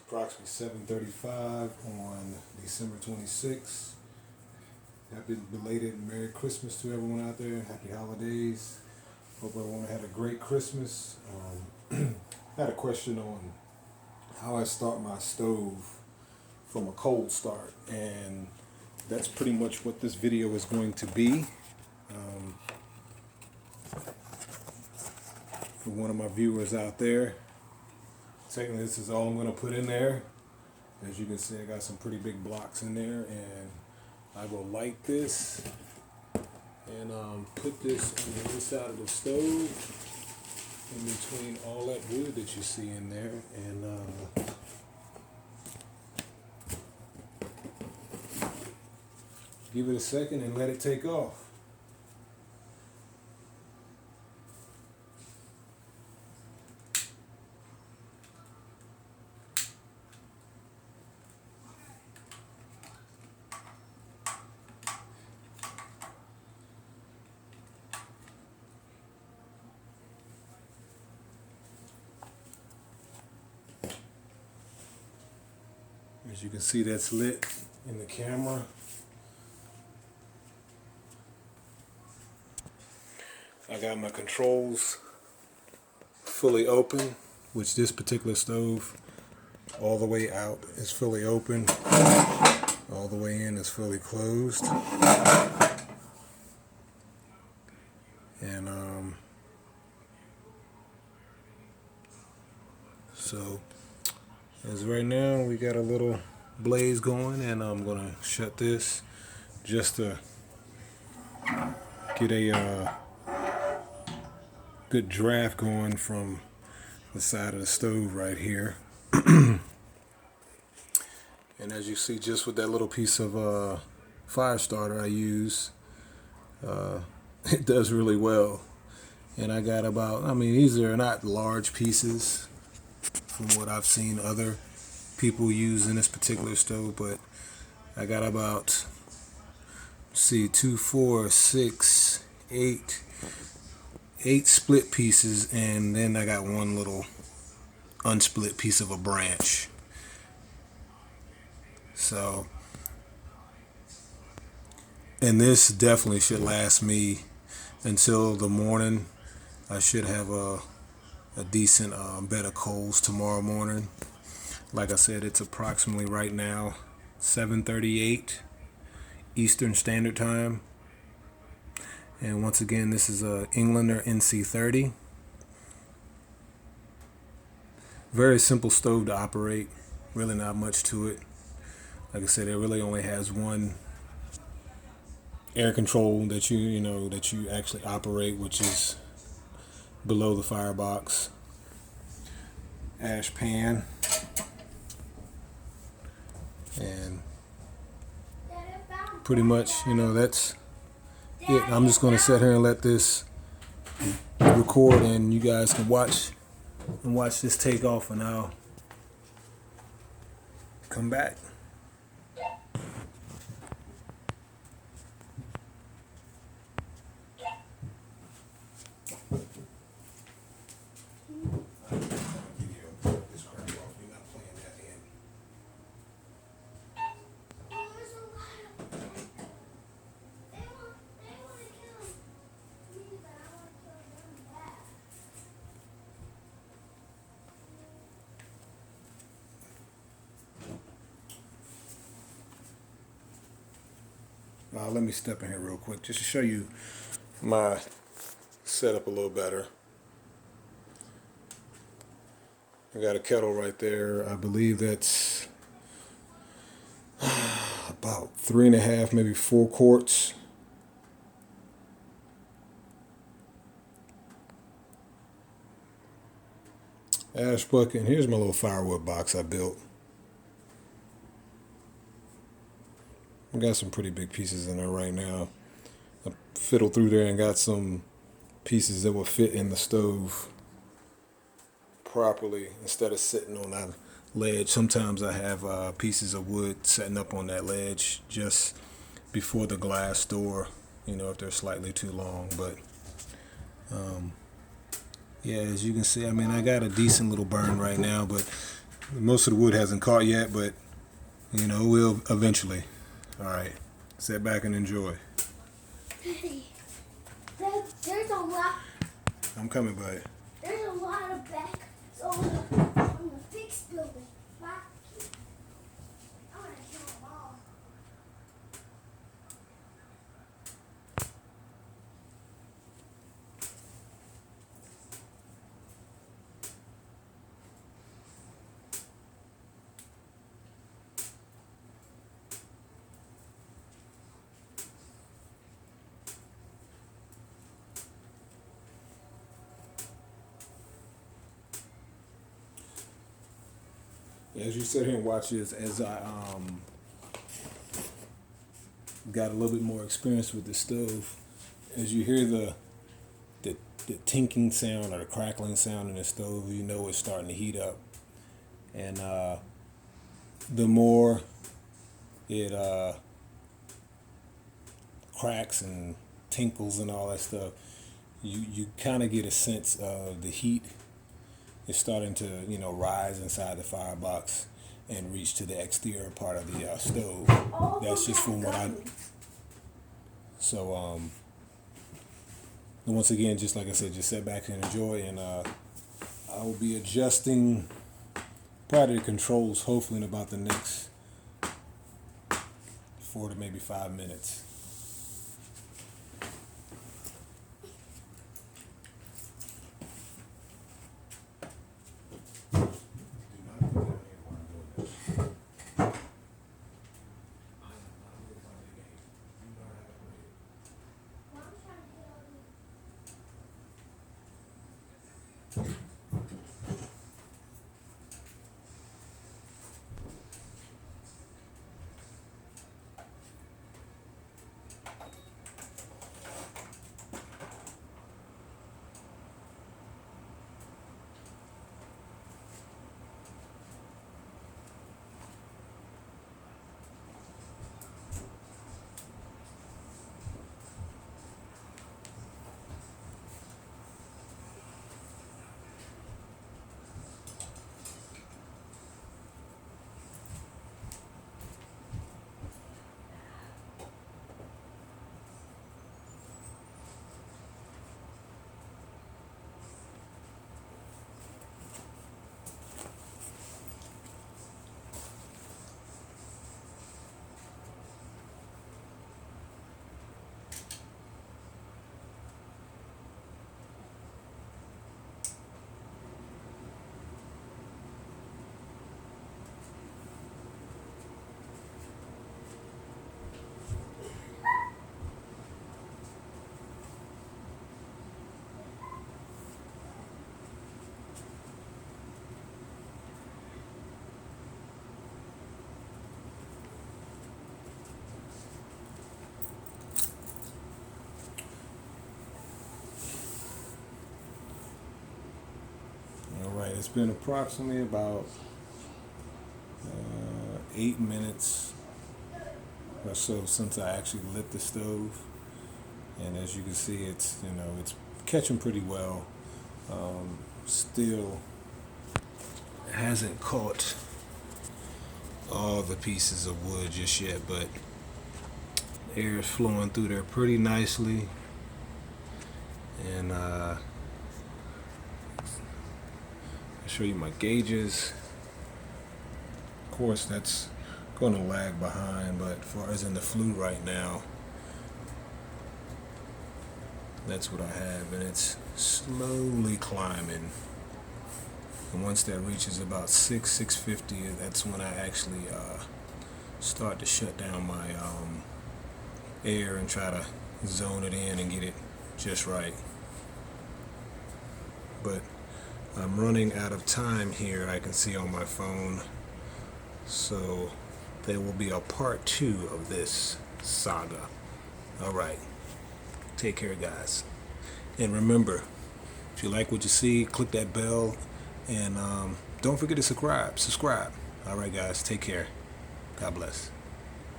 Approximately 7:35 on December 26th. Happy belated Merry Christmas to everyone out there. Happy holidays. Hope everyone had a great Christmas. I had a question on how I start my stove from a cold start, and that's pretty much what this video is going to be. For one of my viewers out there, technically this is all I'm going to put in there. As you can see, I got some pretty big blocks in there, and I will light this and put this on the inside of the stove in between all that wood that you see in there, and give it a second and let it take off. As you can see, that's lit in the camera. I got my controls fully open, which this particular stove, all the way out is fully open, all the way in is fully closed. And so as right now we got a little blaze going, and I'm gonna shut this just to get a good draft going from the side of the stove right here. And as you see, just with that little piece of fire starter I use, it does really well. And I got about, I mean, these are not large pieces from what I've seen other people use in this particular stove, but I got about, see, 2, 4, 6, 8 split pieces, and then I got one little unsplit piece of a branch. So, and this definitely should last me until the morning. I should have a decent bed of coals tomorrow morning. Like I said, it's approximately right now 7:38 Eastern Standard Time. And once again, this is a Englander NC30. Very simple stove to operate. Really not much to it. Like I said, it really only has one air control that you actually operate, which is below the firebox. Ash pan. And pretty much, that's it. I'm just going to sit here and let this record, and you guys can watch this take off, and I'll come back. Let me step in here real quick just to show you my setup a little better. I got a kettle right there. I believe that's about 3.5, maybe 4 quarts. Ash bucket, and here's my little firewood box I built. I got some pretty big pieces in there right now. I fiddled through there and got some pieces that will fit in the stove properly instead of sitting on that ledge. Sometimes I have pieces of wood setting up on that ledge just before the glass door, if they're slightly too long. But yeah, as you can see, I mean, I got a decent little burn right now, but Most of the wood hasn't caught yet, but you know, it will eventually. All right, sit back and enjoy. Hey, there's a lot. I'm coming, buddy. There's a lot of back on the fixed building. Back. I'm gonna kill them all. As you sit here and watch this, as I got a little bit more experience with the stove, as you hear the tinking sound or the crackling sound in the stove, you know it's starting to heat up. And the more it cracks and tinkles and all that stuff, you kind of get a sense of the heat is starting to, you know, rise inside the firebox and reach to the exterior part of the stove. That's just from what I. So once again, just like I said, just sit back and enjoy, and I will be adjusting probably the controls hopefully in about the next 4 to maybe 5 minutes. It's been approximately about 8 minutes or so since I actually lit the stove, and as you can see, it's it's catching pretty well. Still hasn't caught all the pieces of wood just yet, but air is flowing through there pretty nicely, and I'll show you my gauges. Of course, that's going to lag behind, but as far as in the flue right now, that's what I have, and it's slowly climbing. And once that reaches about 650, that's when I actually start to shut down my air and try to zone it in and get it just right. But I'm running out of time here, I can see on my phone, so there will be a part 2 of this saga. Alright, take care guys, and remember, if you like what you see, click that bell, and don't forget to subscribe. Alright guys, take care, God bless.